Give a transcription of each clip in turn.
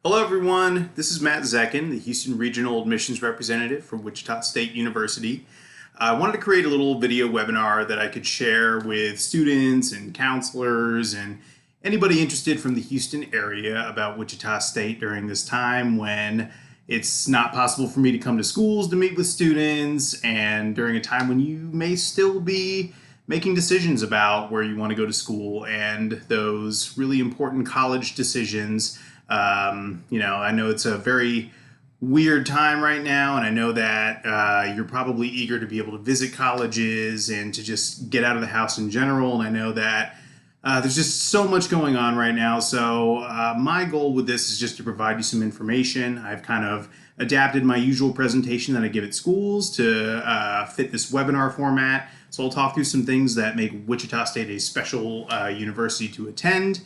Hello, everyone. This is Matt Zekin, the Houston Regional Admissions Representative for Wichita State University. I wanted to create a little video webinar that I could share with students and counselors and anybody interested from the Houston area about Wichita State during this time when it's not possible for me to come to schools to meet with students, and during a time when you may still be making decisions about where you want to go to school and those really important college decisions. I know it's a very weird time right now, and I know that you're probably eager to be able to visit colleges and to just get out of the house in general. And I know that there's just so much going on right now. So my goal with this is just to provide you some information. I've kind of adapted my usual presentation that I give at schools to fit this webinar format. So I'll talk through some things that make Wichita State a special university to attend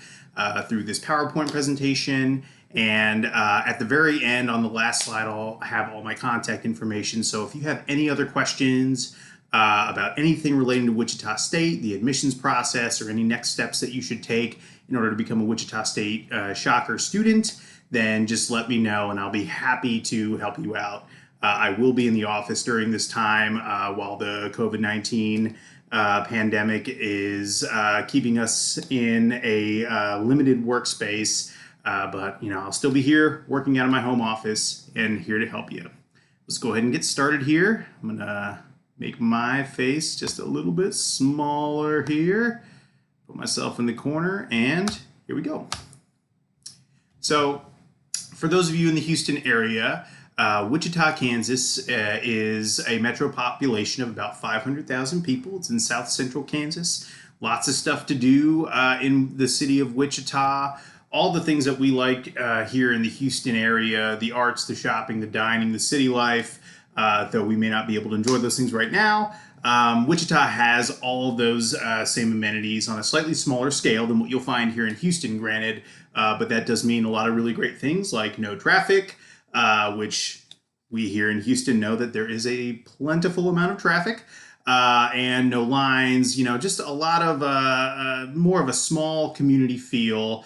through this PowerPoint presentation. And at the very end, on the last slide, I'll have all my contact information. So if you have any other questions about anything relating to Wichita State, the admissions process, or any next steps that you should take in order to become a Wichita State Shocker student, then just let me know and I'll be happy to help you out. I will be in the office during this time while the COVID-19 pandemic is keeping us in a limited workspace. But I'll still be here working out of my home office and here to help you. Let's go ahead and get started here. I'm gonna make my face just a little bit smaller here. Put myself in the corner, and here we go. So for those of you in the Houston area, Wichita, Kansas is a metro population of about 500,000 people. It's in south central Kansas. Lots of stuff to do in the city of Wichita. All the things that we like here in the Houston area, the arts, the shopping, the dining, the city life, though we may not be able to enjoy those things right now. Wichita has all of those same amenities on a slightly smaller scale than what you'll find here in Houston, granted, but that does mean a lot of really great things like no traffic, which we here in Houston know that there is a plentiful amount of traffic, and no lines, just a lot of more of a small community feel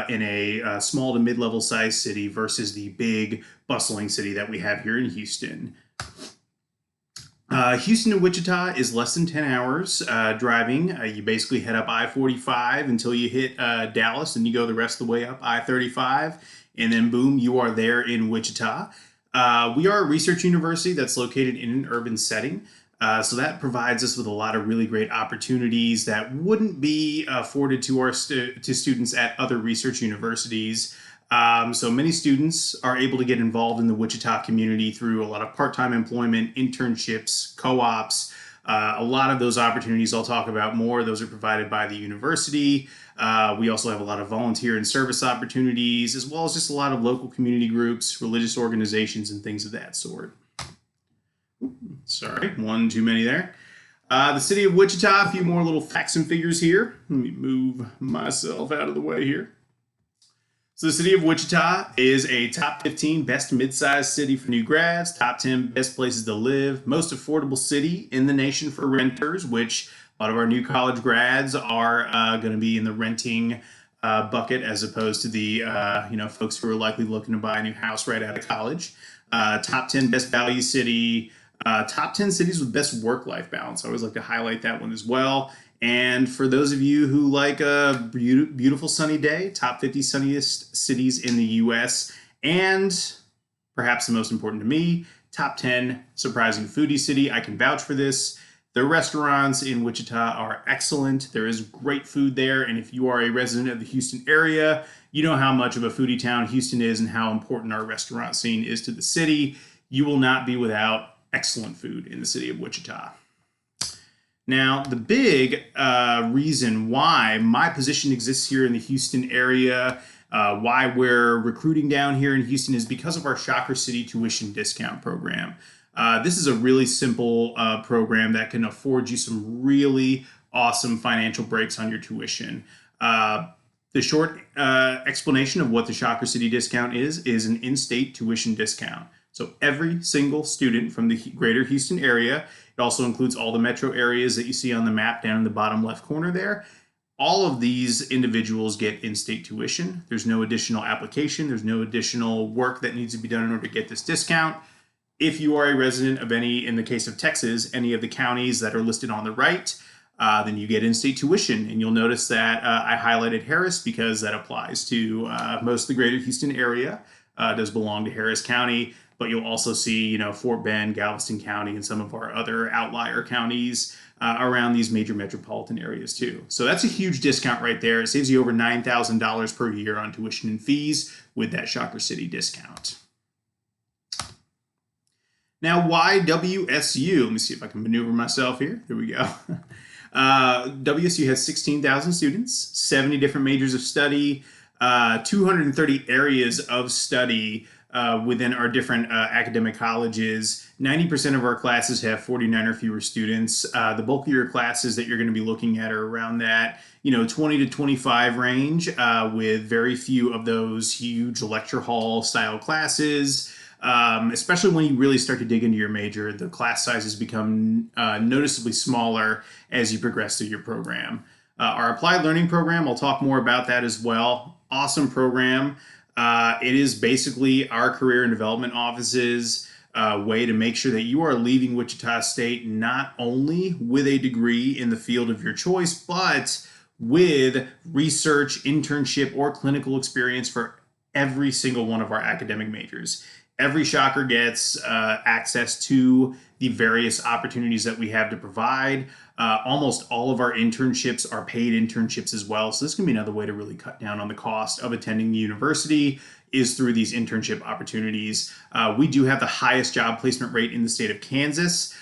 in a small to mid-level size city versus the big bustling city that we have here in Houston. Houston to Wichita is less than 10 hours driving. You basically head up I-45 until you hit Dallas, and you go the rest of the way up I-35, and then boom, you are there in Wichita. We are a research university that's located in an urban setting. So that provides us with a lot of really great opportunities that wouldn't be afforded to our students at other research universities. So many students are able to get involved in the Wichita community through a lot of part-time employment, internships, co-ops. A lot of those opportunities I'll talk about more. Those are provided by the university. We also have a lot of volunteer and service opportunities, as well as just a lot of local community groups, religious organizations, and things of that sort. Sorry, one too many there. The city of Wichita, a few more little facts and figures here. Let me move myself out of the way here. So the city of Wichita is a top 15 best mid-sized city for new grads, top 10 best places to live, most affordable city in the nation for renters, which a lot of our new college grads are going to be in the renting bucket as opposed to the folks who are likely looking to buy a new house right out of college. Top 10 best value city, top 10 cities with best work-life balance. I always like to highlight that one as well. And for those of you who like a beautiful sunny day, top 50 sunniest cities in the U.S. And perhaps the most important to me, top 10 surprising foodie city. I can vouch for this. The restaurants in Wichita are excellent. There is great food there. And if you are a resident of the Houston area, you know how much of a foodie town Houston is and how important our restaurant scene is to the city. You will not be without excellent food in the city of Wichita. Now, the big reason why my position exists here in the Houston area, why we're recruiting down here in Houston, is because of our Shocker City tuition discount program. This is a really simple program that can afford you some really awesome financial breaks on your tuition. The short explanation of what the Shocker City discount is an in-state tuition discount. So every single student from the greater Houston area, it also includes all the metro areas that you see on the map down in the bottom left corner there. All of these individuals get in-state tuition. There's no additional application. There's no additional work that needs to be done in order to get this discount. If you are a resident of any, in the case of Texas, any of the counties that are listed on the right, then you get in-state tuition. And you'll notice that I highlighted Harris because that applies to most of the greater Houston area. Does belong to Harris County, but you'll also see, Fort Bend, Galveston County, and some of our other outlier counties around these major metropolitan areas too. So that's a huge discount right there. It saves you over $9,000 per year on tuition and fees with that Shocker City discount. Now, why WSU? Let me see if I can maneuver myself here. There we go. WSU has 16,000 students, 70 different majors of study, 230 areas of study within our different academic colleges. 90% of our classes have 49 or fewer students. The bulk of your classes that you're going to be looking at are around that 20 to 25 range, with very few of those huge lecture hall style classes. Especially when you really start to dig into your major, the class sizes become noticeably smaller as you progress through your program. Our applied learning program, I'll talk more about that as well. Awesome program. It is basically our career and development office's way to make sure that you are leaving Wichita State not only with a degree in the field of your choice, but with research, internship, or clinical experience for every single one of our academic majors. Every Shocker gets access to the various opportunities that we have to provide. Almost all of our internships are paid internships as well. So this can be another way to really cut down on the cost of attending the university is through these internship opportunities. We do have the highest job placement rate in the state of Kansas,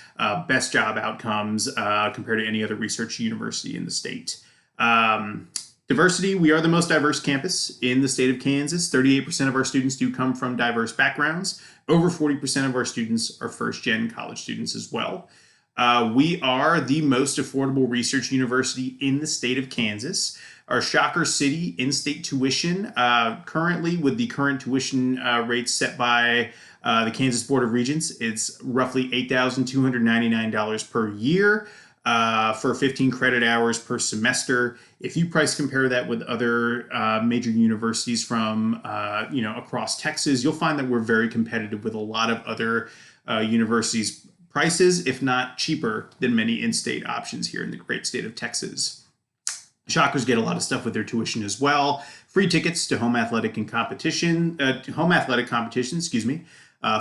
best job outcomes compared to any other research university in the state. Diversity, we are the most diverse campus in the state of Kansas. 38% of our students do come from diverse backgrounds. Over 40% of our students are first-gen college students as well. We are the most affordable research university in the state of Kansas. Our Shocker City in-state tuition, currently with the current tuition rates set by the Kansas Board of Regents, it's roughly $8,299 per year. For 15 credit hours per semester. If you price compare that with other major universities from across Texas, you'll find that we're very competitive with a lot of other universities' prices, if not cheaper than many in-state options here in the great state of Texas. Shockers get a lot of stuff with their tuition as well. Free tickets to home athletic competitions,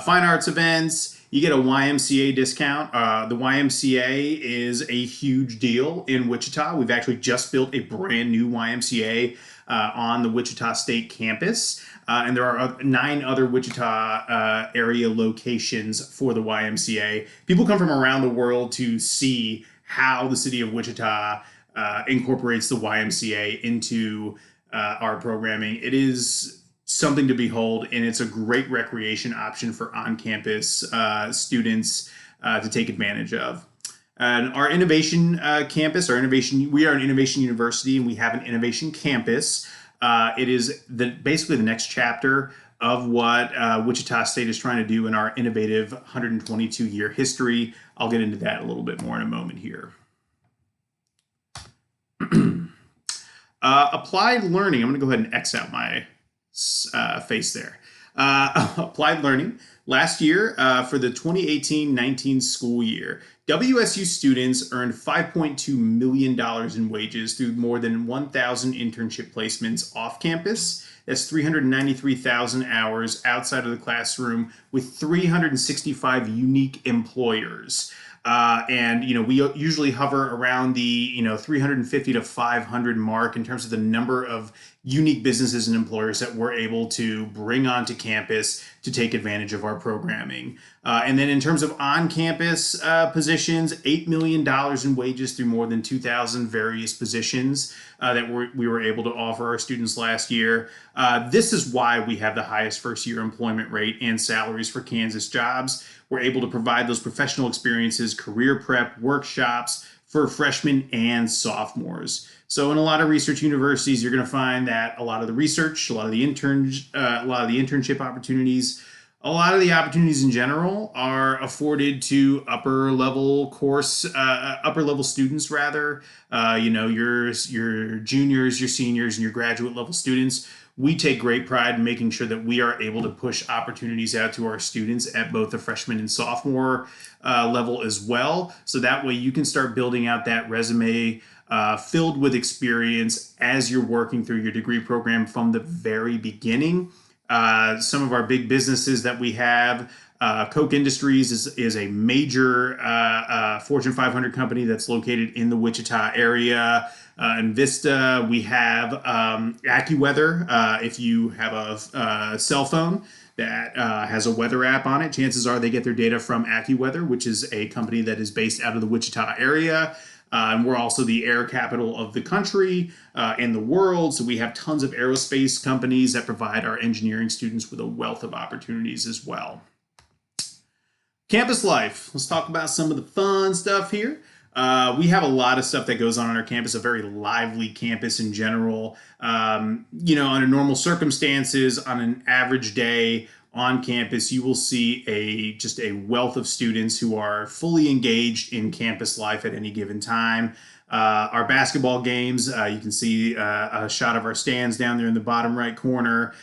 fine arts events. You get a YMCA discount. The YMCA is a huge deal in Wichita. We've actually just built a brand new YMCA on the Wichita State campus. And there are 9 other Wichita area locations for the YMCA. People come from around the world to see how the city of Wichita incorporates the YMCA into our programming. It is something to behold, and it's a great recreation option for on-campus students to take advantage of. And our innovation campus, we are an innovation university, and we have an innovation campus. It is basically the next chapter of what Wichita State is trying to do in our innovative 122-year history. I'll get into that a little bit more in a moment here. Applied learning. I'm going to go ahead and X out my face there. Applied learning. Last year, for the 2018-19 school year, WSU students earned $5.2 million in wages through more than 1,000 internship placements off campus. That's 393,000 hours outside of the classroom with 365 unique employers. And we usually hover around the 350 to 500 mark in terms of the number of unique businesses and employers that we're able to bring onto campus to take advantage of our programming. And then in terms of on-campus positions, $8 million in wages through more than 2,000 various positions that we were able to offer our students last year. This is why we have the highest first-year employment rate and salaries for Kansas jobs. We're able to provide those professional experiences, career prep, workshops for freshmen and sophomores. So in a lot of research universities, you're going to find that a lot of the research, a lot of the internship opportunities A lot of the opportunities in general are afforded to upper level students rather. Your juniors, your seniors, and your graduate level students. We take great pride in making sure that we are able to push opportunities out to our students at both the freshman and sophomore level as well. So that way you can start building out that resume filled with experience as you're working through your degree program from the very beginning. Some of our big businesses that we have, Koch Industries is a major Fortune 500 company that's located in the Wichita area. In Vista, we have AccuWeather. If you have a cell phone that has a weather app on it, chances are they get their data from AccuWeather, which is a company that is based out of the Wichita area. And we're also the air capital of the country and the world. So we have tons of aerospace companies that provide our engineering students with a wealth of opportunities as well. Campus life. Let's talk about some of the fun stuff here. We have a lot of stuff that goes on our campus, a very lively campus in general. Under normal circumstances, on an average day on campus, you will see just a wealth of students who are fully engaged in campus life at any given time. Our basketball games, you can see a shot of our stands down there in the bottom right corner.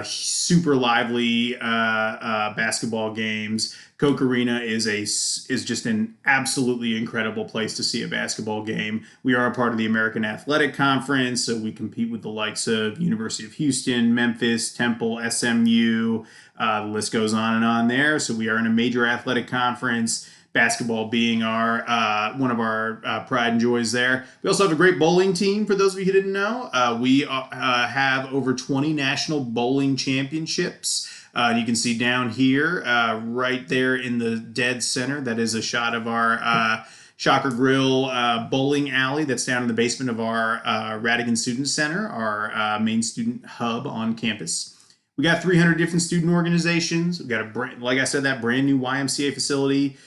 Super lively basketball games. Koch Arena is just an absolutely incredible place to see a basketball game. We are a part of the American Athletic Conference, so we compete with the likes of University of Houston, Memphis, Temple, SMU. The list goes on and on there. So we are in a major athletic conference. Basketball being one of our pride and joys there. We also have a great bowling team, for those of you who didn't know. We have over 20 national bowling championships. You can see down here, right there in the dead center, that is a shot of our Shocker Grill bowling alley that's down in the basement of our Radigan Student Center, our main student hub on campus. We got 300 different student organizations. We've got like I said, that brand new YMCA facility.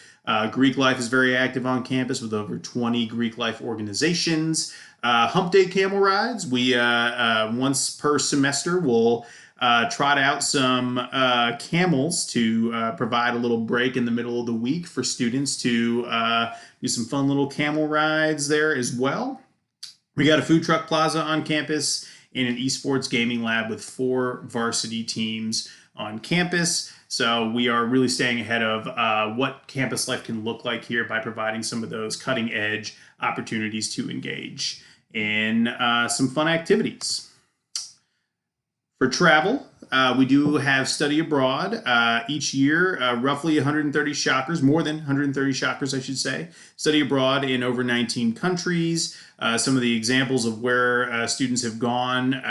Greek Life is very active on campus with over 20 Greek Life organizations. Hump Day camel rides. We once per semester will trot out some camels to provide a little break in the middle of the week for students to do some fun little camel rides there as well. We got a food truck plaza on campus and an esports gaming lab with 4 varsity teams on campus. So we are really staying ahead of what campus life can look like here by providing some of those cutting edge opportunities to engage in some fun activities. For travel, we do have study abroad. Each year, roughly 130 shockers, more than 130 shockers, I should say, study abroad in over 19 countries. Some of the examples of where students have gone: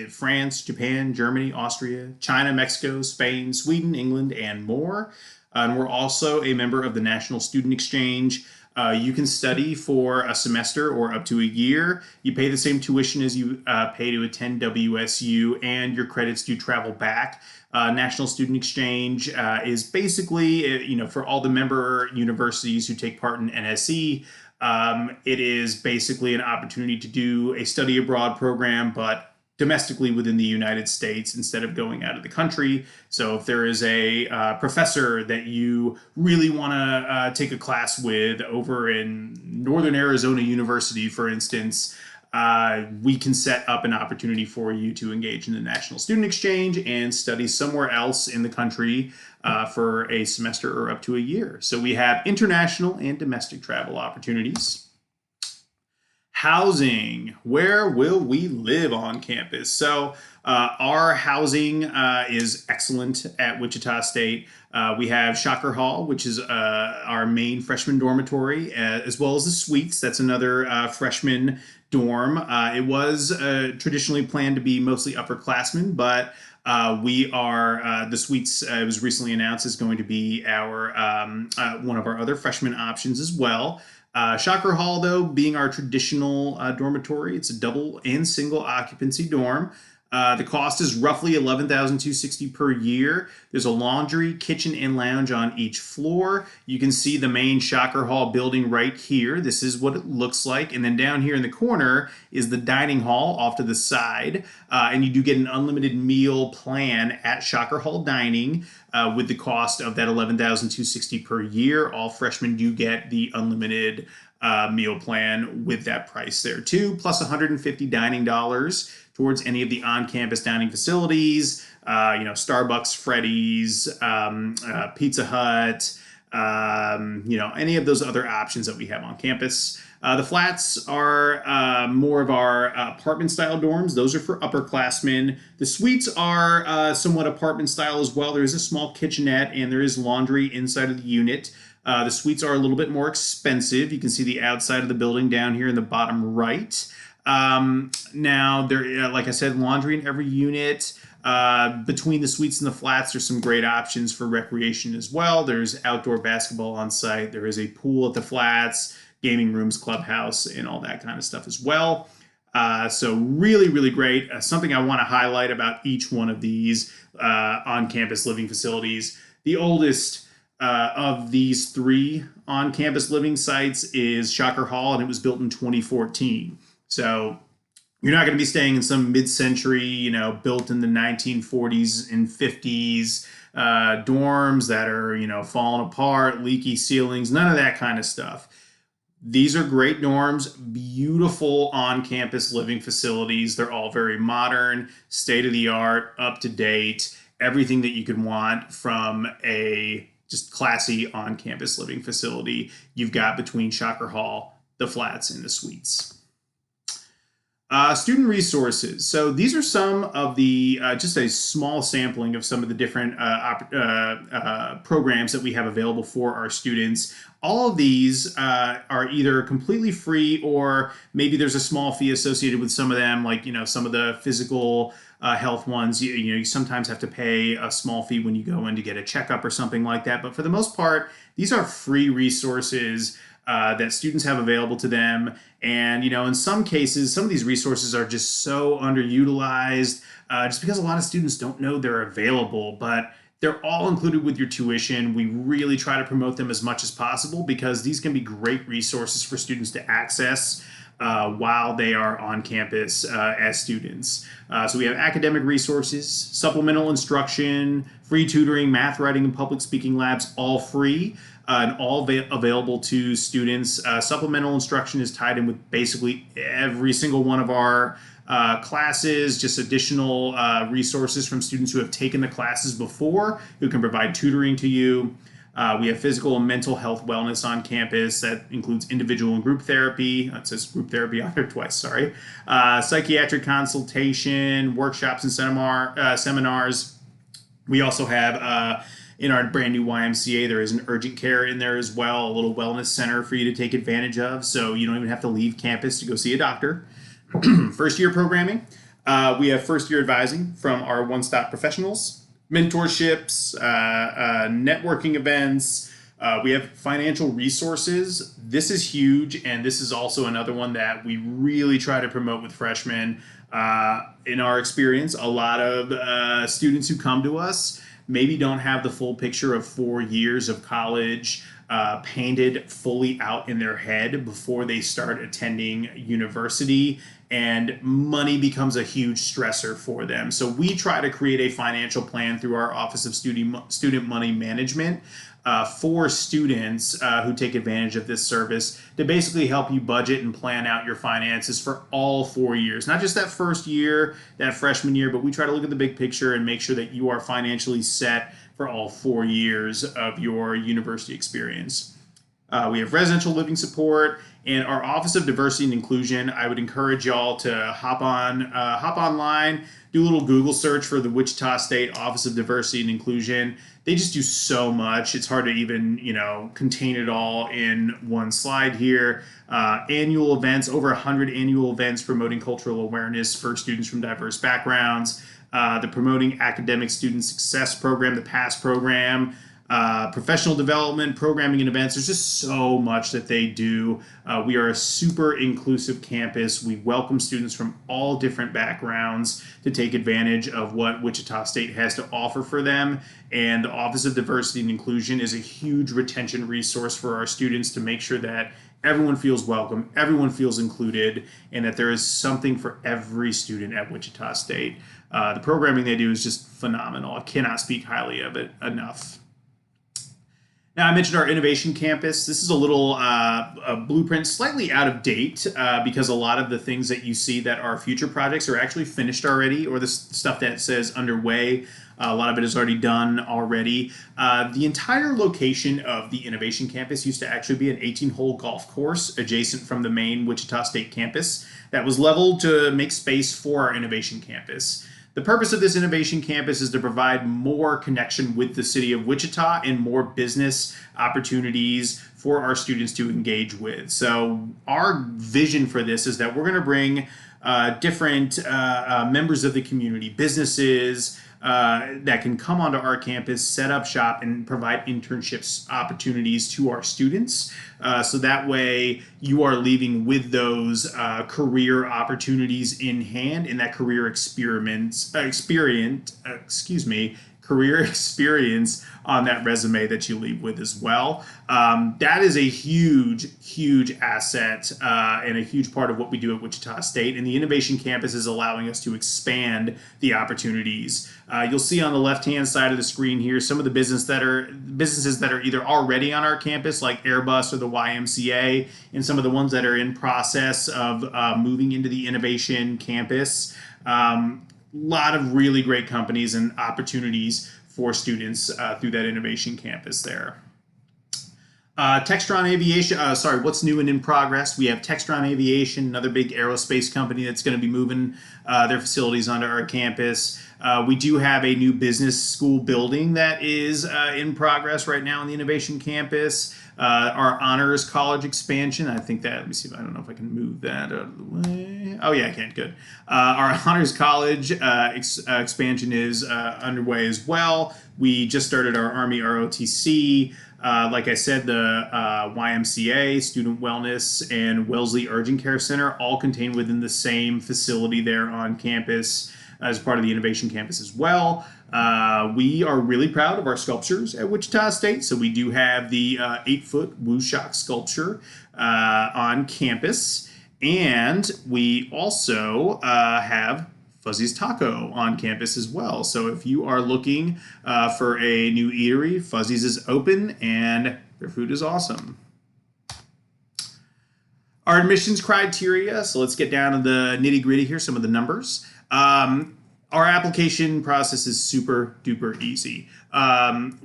France, Japan, Germany, Austria, China, Mexico, Spain, Sweden, England, and more. And we're also a member of the National Student Exchange. You can study for a semester or up to a year. You pay the same tuition as you pay to attend WSU, and your credits do travel back. National Student Exchange is basically, for all the member universities who take part in NSE, it is basically an opportunity to do a study abroad program, but domestically within the United States instead of going out of the country. So if there is a professor that you really want to take a class with over in Northern Arizona University, for instance, we can set up an opportunity for you to engage in the National Student Exchange and study somewhere else in the country for a semester or up to a year. So we have international and domestic travel opportunities. Housing. Where will we live on campus? So our housing is excellent at Wichita State. We have Shocker Hall, which is our main freshman dormitory, as well as the suites. That's another freshman dorm. It was traditionally planned to be mostly upperclassmen, but the suites, it was recently announced, is going to be our one of our other freshman options as well. Shocker Hall, though, being our traditional dormitory, it's a double and single occupancy dorm. The cost is roughly $11,260 per year. There's a laundry, kitchen, and lounge on each floor. You can see the main Shocker Hall building right here. This is what it looks like. And then down here in the corner is the dining hall off to the side. And you do get an unlimited meal plan at Shocker Hall Dining with the cost of that $11,260 per year. All freshmen do get the unlimited meal plan with that price there too, plus $150 dining dollars towards any of the on-campus dining facilities, Starbucks, Freddy's, Pizza Hut, any of those other options that we have on campus. The flats are more of our apartment-style dorms. Those are for upperclassmen. The suites are somewhat apartment-style as well. There is a small kitchenette and there is laundry inside of the unit. The suites are a little bit more expensive. You can see the outside of the building down here in the bottom right. Now, there, like I said, laundry in every unit. Between the suites and the flats, there's some great options for recreation as well. There's outdoor basketball on site. There is a pool at the flats, gaming rooms, clubhouse, and all that kind of stuff as well. So really, really great. Something I want to highlight about each one of these on-campus living facilities. The oldest of these three on-campus living sites is Shocker Hall, and it was built in 2014. So you're not going to be staying in some mid-century, built in the 1940s and 50s dorms that are, falling apart, leaky ceilings, none of that kind of stuff. These are great dorms, beautiful on-campus living facilities. They're all very modern, state-of-the-art, up-to-date, everything that you could want from a just classy on-campus living facility you've got between Shocker Hall, the flats, and the suites. Student resources. So these are some of the, just a small sampling of some of the different programs that we have available for our students. All of these are either completely free or maybe there's a small fee associated with some of them, like, some of the physical health ones. You sometimes have to pay a small fee when you go in to get a checkup or something like that. But for the most part, these are free resources that students have available to them. And, in some cases, some of these resources are just so underutilized just because a lot of students don't know they're available, but they're all included with your tuition. We really try to promote them as much as possible because these can be great resources for students to access while they are on campus as students. So we have academic resources, supplemental instruction, free tutoring, math, writing, and public speaking labs, all free. And all available to students. Supplemental instruction is tied in with basically every single one of our classes, just additional resources from students who have taken the classes before, who can provide tutoring to you. We have physical and mental health wellness on campus. That includes individual and group therapy. It says group therapy on there twice, sorry. Psychiatric consultation, workshops and seminars. We also have in our brand new YMCA, there is an urgent care in there as well, a little wellness center for you to take advantage of. So you don't even have to leave campus to go see a doctor. First year programming. We have first year advising from our one-stop professionals, mentorships, networking events. We have financial resources. This is huge. And this is also another one that we really try to promote with freshmen. In our experience, a lot of students who come to us maybe don't have the full picture of 4 years of college painted fully out in their head before they start attending university, and money becomes a huge stressor for them. So we try to create a financial plan through our Office of Student Money Management for students who take advantage of this service to basically help you budget and plan out your finances for all 4 years. Not just that first year, that freshman year, but we try to look at the big picture and make sure that you are financially set for all 4 years of your university experience. We have residential living support and our Office of Diversity and Inclusion. I would encourage y'all to hop online, do a little Google search for the Wichita State Office of Diversity and Inclusion. They just do so much. It's hard to even, contain it all in one slide here. Annual events, over 100 annual events promoting cultural awareness for students from diverse backgrounds. The Promoting Academic Student Success Program, the PASS program. professional development, programming and events. There's just so much that they do. We are a super inclusive campus. We welcome students from all different backgrounds to take advantage of what Wichita State has to offer for them. And the Office of Diversity and Inclusion is a huge retention resource for our students to make sure that everyone feels welcome, everyone feels included, and that there is something for every student at Wichita State. The programming they do is just phenomenal. I cannot speak highly of it enough. Now, I mentioned our innovation campus. This is a little a blueprint, slightly out of date because a lot of the things that you see that are future projects are actually finished already, or the stuff that says underway. A lot of it is already done already. The entire location of the innovation campus used to actually be an 18-hole golf course adjacent from the main Wichita State campus that was leveled to make space for our innovation campus. The purpose of this innovation campus is to provide more connection with the city of Wichita and more business opportunities for our students to engage with. So our vision for this is that we're going to bring different members of the community, businesses, that can come onto our campus, set up shop, and provide internships opportunities to our students. So that way you are leaving with those career opportunities in hand, and that career career experience on that resume that you leave with as well. That is a huge asset and a huge part of what we do at Wichita State. And the Innovation Campus is allowing us to expand the opportunities. You'll see on the left-hand side of the screen here some of the businesses that are either already on our campus, like Airbus or the YMCA, and some of the ones that are in process of moving into the Innovation Campus. Lot of really great companies and opportunities for students through that innovation campus there. Textron Aviation, what's new and in progress? We have Textron Aviation, another big aerospace company that's going to be moving their facilities onto our campus. We do have a new business school building that is in progress right now on the innovation campus. Our honors college expansion, I think that, let me see if I don't know if I can move that out of the way. Oh yeah, I can, good. Our honors college expansion is underway as well. We just started our Army ROTC. Like I said, the YMCA, Student Wellness, and Wellesley Urgent Care Center all contained within the same facility there on campus as part of the Innovation Campus as well. We are really proud of our sculptures at Wichita State. So we do have the 8-foot Woo Shock sculpture on campus. And we also have Fuzzy's Taco on campus as well. So if you are looking for a new eatery, Fuzzy's is open and their food is awesome. Our admissions criteria, so let's get down to the nitty-gritty here, some of the numbers. Our application process is super duper easy.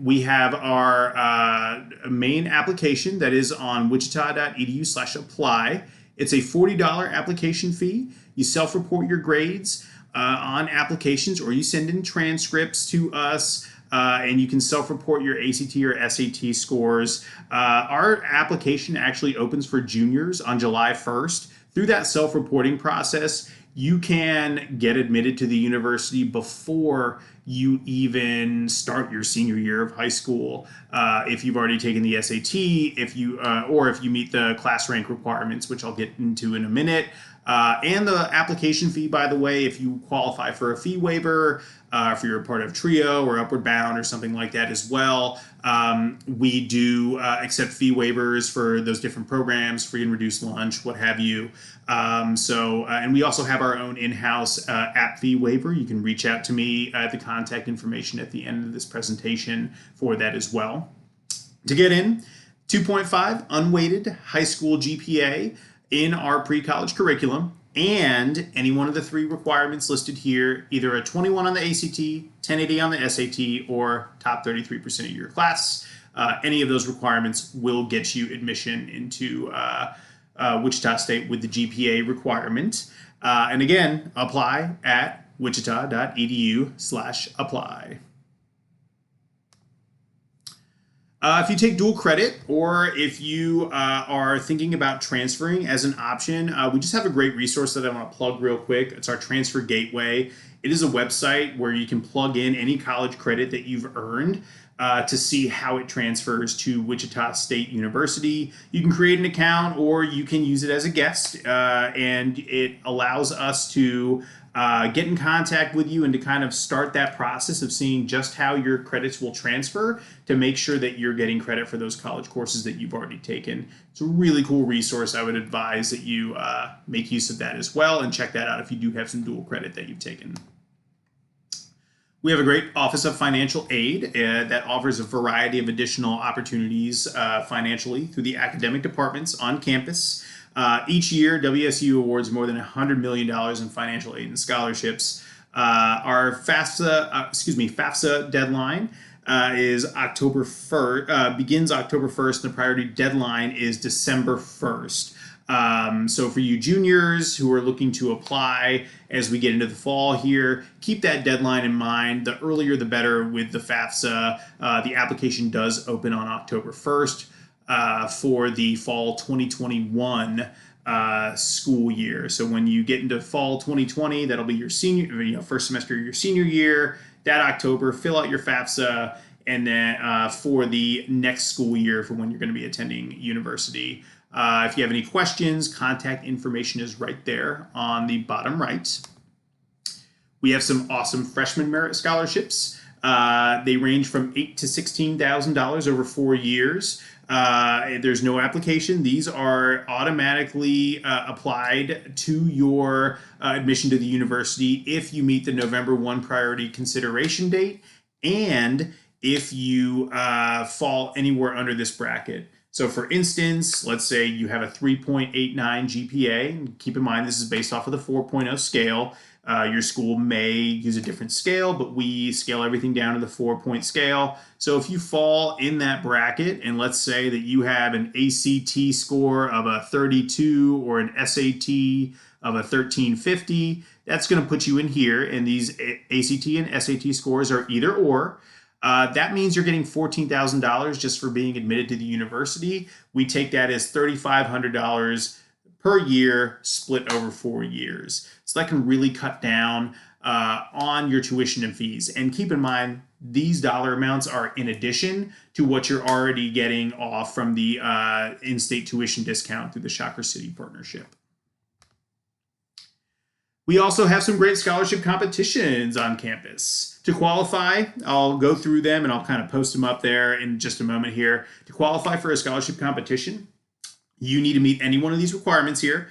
We have our main application that is on wichita.edu/apply. It's a $40 application fee. You self-report your grades on applications, or you send in transcripts to us, and you can self-report your ACT or SAT scores. Our application actually opens for juniors on July 1st. Through that self-reporting process, you can get admitted to the university before you even start your senior year of high school. If you've already taken the SAT, or if you meet the class rank requirements, which I'll get into in a minute. And the application fee, by the way, if you qualify for a fee waiver, if you're a part of TRIO or Upward Bound or something like that as well, we do accept fee waivers for those different programs, free and reduced lunch, what have you. And we also have our own in-house app fee waiver. You can reach out to me at the contact information at the end of this presentation for that as well. To get in, 2.5 unweighted high school GPA in our pre-college curriculum, and any one of the 3 requirements listed here, either a 21 on the ACT, 1080 on the SAT, or top 33% of your class. Any of those requirements will get you admission into Wichita State with the GPA requirement. And again, apply at wichita.edu/apply. If you take dual credit, or if you are thinking about transferring as an option, we just have a great resource that I want to plug real quick. It's our Transfer Gateway. It is a website where you can plug in any college credit that you've earned to see how it transfers to Wichita State University. You can create an account or you can use it as a guest, and it allows us to get in contact with you and to kind of start that process of seeing just how your credits will transfer to make sure that you're getting credit for those college courses that you've already taken. It's a really cool resource. I would advise that you make use of that as well and check that out if you do have some dual credit that you've taken. We have a great Office of Financial Aid that offers a variety of additional opportunities financially through the academic departments on campus. Each year, WSU awards more than $100 million in financial aid and scholarships. Our FAFSA deadline is October 1st, begins October 1st, and the priority deadline is December 1st. So for you juniors who are looking to apply as we get into the fall here, keep that deadline in mind. The earlier the better with the FAFSA. The application does open on October 1st. For the fall 2021 school year. So when you get into fall 2020, that'll be your first semester of your senior year. That October, fill out your FAFSA, and then for the next school year for when you're going to be attending university. If you have any questions, contact information is right there on the bottom right. We have some awesome freshman merit scholarships. They range from $8,000 to $16,000 over 4 years. There's no application. These are automatically applied to your admission to the university if you meet the November 1 priority consideration date and if you fall anywhere under this bracket. So for instance, let's say you have a 3.89 GPA. And keep in mind, this is based off of the 4.0 scale. Your school may use a different scale, but we scale everything down to the 4-point scale. So if you fall in that bracket, and let's say that you have an ACT score of a 32 or an SAT of a 1350, that's going to put you in here. And these ACT and SAT scores are either or. That means you're getting $14,000 just for being admitted to the university. We take that as $3,500 per year split over 4 years. So that can really cut down on your tuition and fees. And keep in mind, these dollar amounts are in addition to what you're already getting off from the in-state tuition discount through the Shocker City partnership. We also have some great scholarship competitions on campus. To qualify, I'll go through them and I'll kind of post them up there in just a moment here. To qualify for a scholarship competition, you need to meet any one of these requirements here.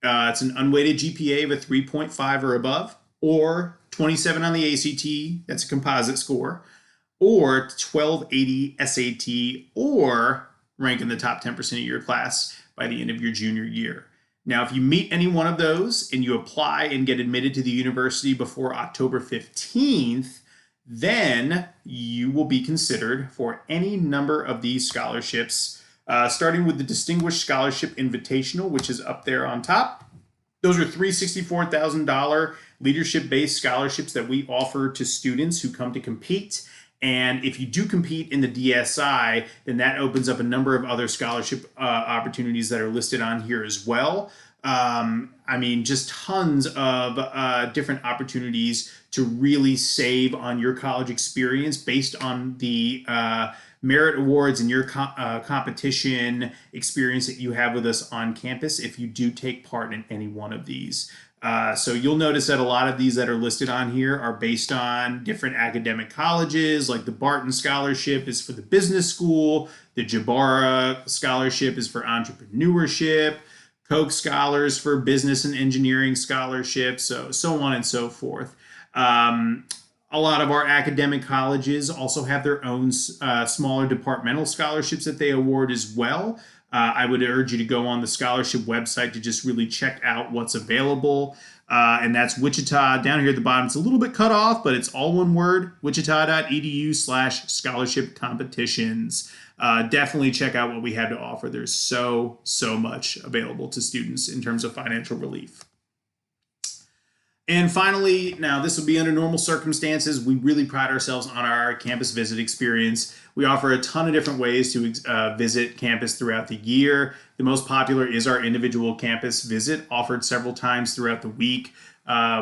It's an unweighted GPA of a 3.5 or above, or 27 on the ACT, that's a composite score, or 1280 SAT, or rank in the top 10% of your class by the end of your junior year. Now, if you meet any one of those and you apply and get admitted to the university before October 15th, then you will be considered for any number of these scholarships, starting with the Distinguished Scholarship Invitational, which is up there on top. Those are $364,000 leadership-based scholarships that we offer to students who come to compete. And if you do compete in the DSI, then that opens up a number of other scholarship opportunities that are listed on here as well. I mean, just tons of different opportunities to really save on your college experience based on the merit awards and your competition experience that you have with us on campus if you do take part in any one of these. So you'll notice that a lot of these that are listed on here are based on different academic colleges, like the Barton Scholarship is for the business school, the Jabara Scholarship is for entrepreneurship, Koch Scholars for business and engineering scholarships, so on and so forth. A lot of our academic colleges also have their own smaller departmental scholarships that they award as well. I would urge you to go on the scholarship website to just really check out what's available. And that's Wichita. Down here at the bottom, it's a little bit cut off, but it's all one word, wichita.edu/scholarship competitions. Definitely check out what we have to offer. There's so much available to students in terms of financial relief. And finally, now this will be under normal circumstances. We really pride ourselves on our campus visit experience. We offer a ton of different ways to visit campus throughout the year. The most popular is our individual campus visit, offered several times throughout the week.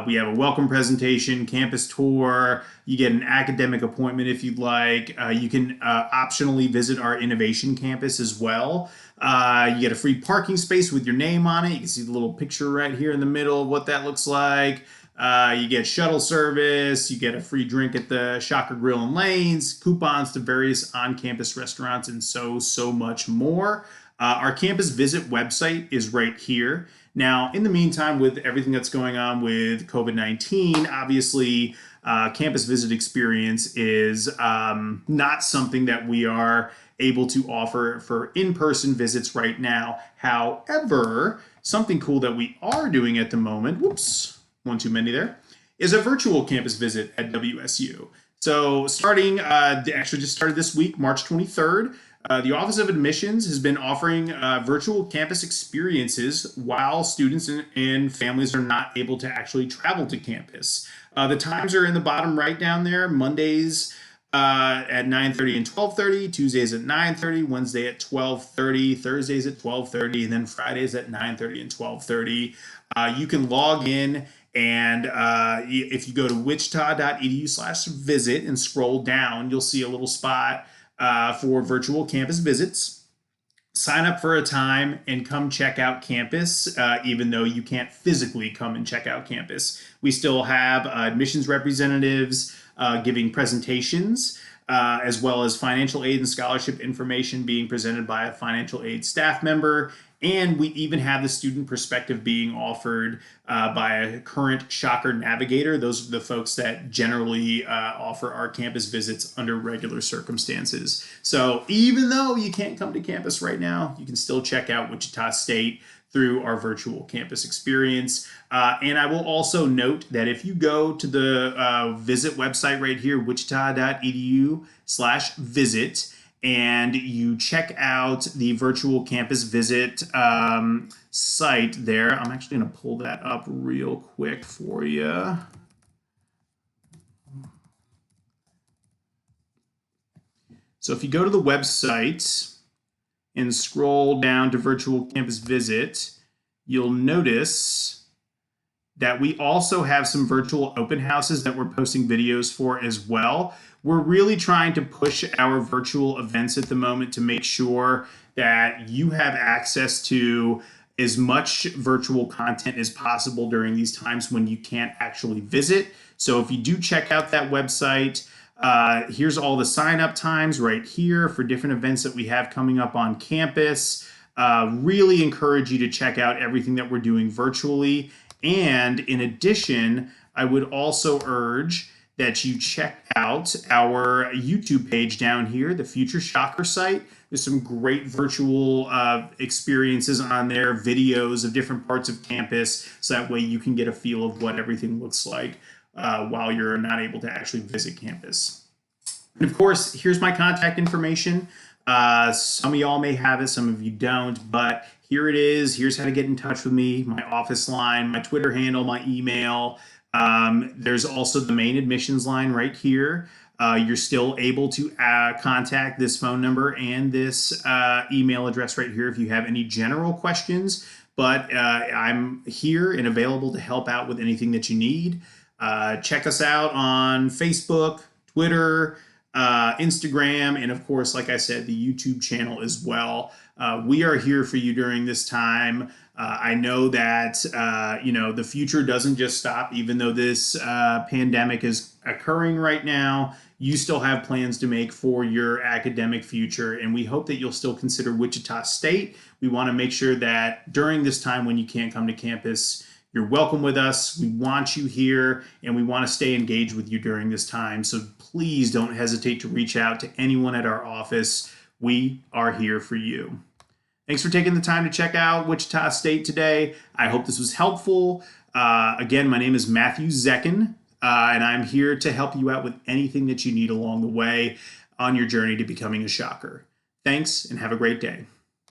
We have a welcome presentation, campus tour. You get an academic appointment if you'd like. You can optionally visit our innovation campus as well. You get a free parking space with your name on it. You can see the little picture right here in the middle of what that looks like. You get shuttle service. You get a free drink at the Shocker Grill and Lanes, coupons to various on-campus restaurants, and so much more. Our campus visit website is right here. Now, in the meantime, with everything that's going on with COVID-19, obviously, campus visit experience is not something that we are able to offer for in-person visits right now. However, something cool that we are doing at the moment, whoops, one too many there, is a virtual campus visit at WSU. So starting, actually just started this week, March 23rd, the Office of Admissions has been offering virtual campus experiences while students and families are not able to actually travel to campus. The times are in the bottom right down there. Mondays at 9:30 and 12:30, Tuesdays at 9:30, Wednesday at 12:30, Thursdays at 12:30, and then Fridays at 9:30 and 12:30. You can log in, and if you go to wichita.edu/visit and scroll down, you'll see a little spot for virtual campus visits. Sign up for a time and come check out campus, even though you can't physically come and check out campus. We still have admissions representatives giving presentations, as well as financial aid and scholarship information being presented by a financial aid staff member. And we even have the student perspective being offered by a current Shocker navigator. Those are the folks that generally offer our campus visits under regular circumstances. So even though you can't come to campus right now, you can still check out Wichita State through our virtual campus experience. And I will also note that if you go to the visit website right here, wichita.edu/visit, and you check out the virtual campus visit site there. I'm actually going to pull that up real quick for you. So if you go to the website and scroll down to virtual campus visit, you'll notice that we also have some virtual open houses that we're posting videos for as well. We're really trying to push our virtual events at the moment to make sure that you have access to as much virtual content as possible during these times when you can't actually visit. So if you do check out that website, here's all the sign up times right here for different events that we have coming up on campus. Really encourage you to check out everything that we're doing virtually. And in addition, I would also urge that you check out our YouTube page down here, the Future Shocker site. There's some great virtual experiences on there, videos of different parts of campus, so that way you can get a feel of what everything looks like while you're not able to actually visit campus. And of course, here's my contact information. Some of y'all may have it, some of you don't, but here it is. Here's how to get in touch with me, my office line, my Twitter handle, my email. There's also the main admissions line right here. You're still able to contact this phone number and this email address right here if you have any general questions, but I'm here and available to help out with anything that you need. Check us out on Facebook, Twitter, Instagram, and of course, like I said, the YouTube channel as well. We are here for you during this time. I know that, the future doesn't just stop, even though this pandemic is occurring right now. You still have plans to make for your academic future, and we hope that you'll still consider Wichita State. We want to make sure that during this time when you can't come to campus, you're welcome with us. We want you here, and we want to stay engaged with you during this time. So please don't hesitate to reach out to anyone at our office. We are here for you. Thanks for taking the time to check out Wichita State today. I hope this was helpful. Again, my name is Matthew Zekin, and I'm here to help you out with anything that you need along the way on your journey to becoming a Shocker. Thanks, and have a great day.